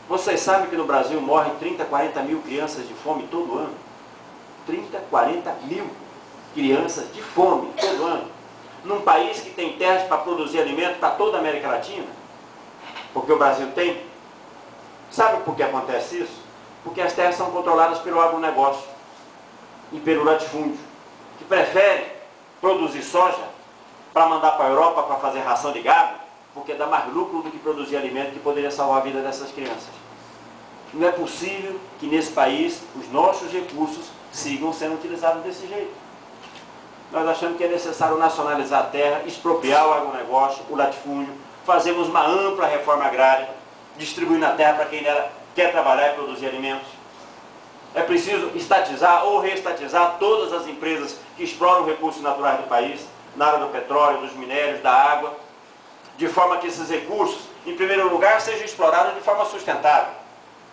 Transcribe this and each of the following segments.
Vocês sabem que no Brasil morrem 30, 40 mil crianças de fome todo ano? 30, 40 mil crianças de fome todo ano. Num país que tem terras para produzir alimento para toda a América Latina, porque o Brasil tem. Sabe por que acontece isso? Porque as terras são controladas pelo agronegócio e pelo latifúndio, que preferem produzir soja para mandar para a Europa para fazer ração de gado, porque dá mais lucro do que produzir alimento que poderia salvar a vida dessas crianças. Não é possível que nesse país os nossos recursos sigam sendo utilizados desse jeito. Nós achamos que é necessário nacionalizar a terra, expropriar o agronegócio, o latifúndio, fazermos uma ampla reforma agrária, distribuindo a terra para quem quer trabalhar e produzir alimentos. É preciso estatizar ou reestatizar todas as empresas que exploram recursos naturais do país, na área do petróleo, dos minérios, da água, de forma que esses recursos, em primeiro lugar, sejam explorados de forma sustentável,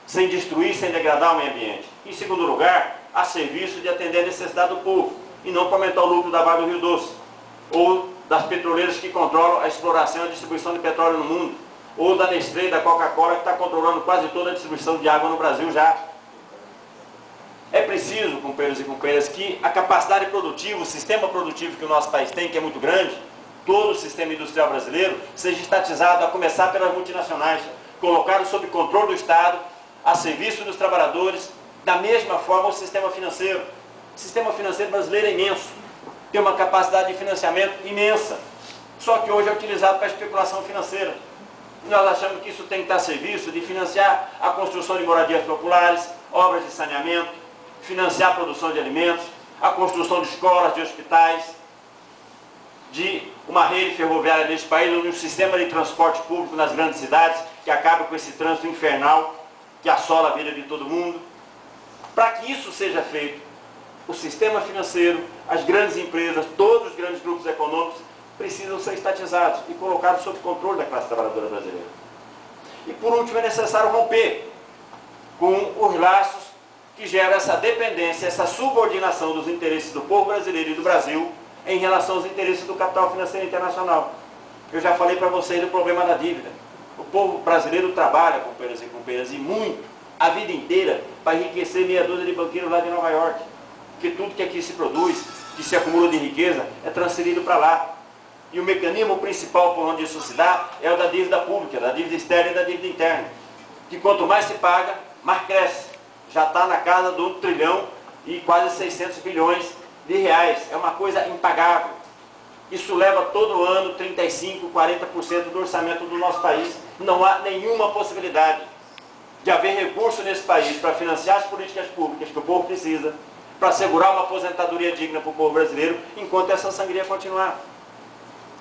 sem destruir, sem degradar o meio ambiente. Em segundo lugar, a serviço de atender a necessidade do povo, e não para aumentar o lucro da Vale do Rio Doce, ou das petroleiras que controlam a exploração e a distribuição de petróleo no mundo, ou da Nestlé e da Coca-Cola, que está controlando quase toda a distribuição de água no Brasil já. É preciso, companheiros e companheiras, que a capacidade produtiva, o sistema produtivo que o nosso país tem, que é muito grande, todo o sistema industrial brasileiro, seja estatizado, a começar pelas multinacionais, colocado sob controle do Estado, a serviço dos trabalhadores, da mesma forma o sistema financeiro. O sistema financeiro brasileiro é imenso, tem uma capacidade de financiamento imensa, só que hoje é utilizado para a especulação financeira. Nós achamos que isso tem que estar a serviço de financiar a construção de moradias populares, obras de saneamento, financiar a produção de alimentos, a construção de escolas, de hospitais, de uma rede ferroviária neste país, um sistema de transporte público nas grandes cidades, que acaba com esse trânsito infernal que assola a vida de todo mundo. Para que isso seja feito, o sistema financeiro, as grandes empresas, todos os grandes grupos econômicos precisam ser estatizados e colocados sob controle da classe trabalhadora brasileira. E por último, é necessário romper com os laços que geram essa dependência, essa subordinação dos interesses do povo brasileiro e do Brasil em relação aos interesses do capital financeiro internacional. Eu já falei para vocês do problema da dívida. O povo brasileiro trabalha, companheiros e companheiras, e muito, a vida inteira, para enriquecer meia dúzia de banqueiros lá de Nova York. Porque tudo que aqui se produz, que se acumula de riqueza, é transferido para lá. E o mecanismo principal por onde isso se dá é o da dívida pública, da dívida externa e da dívida interna. Que quanto mais se paga, mais cresce. Já está na casa do 1 trilhão e quase 600 bilhões de reais. É uma coisa impagável. Isso leva todo ano 35%, 40% do orçamento do nosso país. Não há nenhuma possibilidade de haver recurso nesse país para financiar as políticas públicas que o povo precisa, para assegurar uma aposentadoria digna para o povo brasileiro, enquanto essa sangria continuar.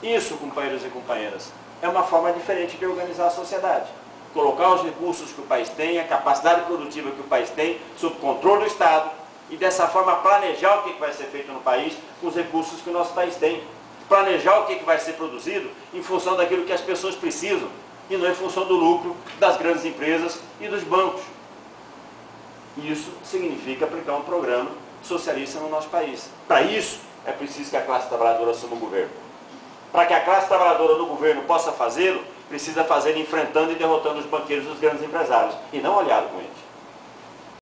Isso, companheiros e companheiras, é uma forma diferente de organizar a sociedade. Colocar os recursos que o país tem, a capacidade produtiva que o país tem, sob controle do Estado, e dessa forma planejar o que vai ser feito no país com os recursos que o nosso país tem. Planejar o que vai ser produzido em função daquilo que as pessoas precisam, e não em função do lucro das grandes empresas e dos bancos. Isso significa aplicar um programa socialista no nosso país. Para isso, é preciso que a classe trabalhadora assuma o governo. Para que a classe trabalhadora do governo possa fazê-lo, precisa fazer enfrentando e derrotando os banqueiros e os grandes empresários, e não aliado com eles.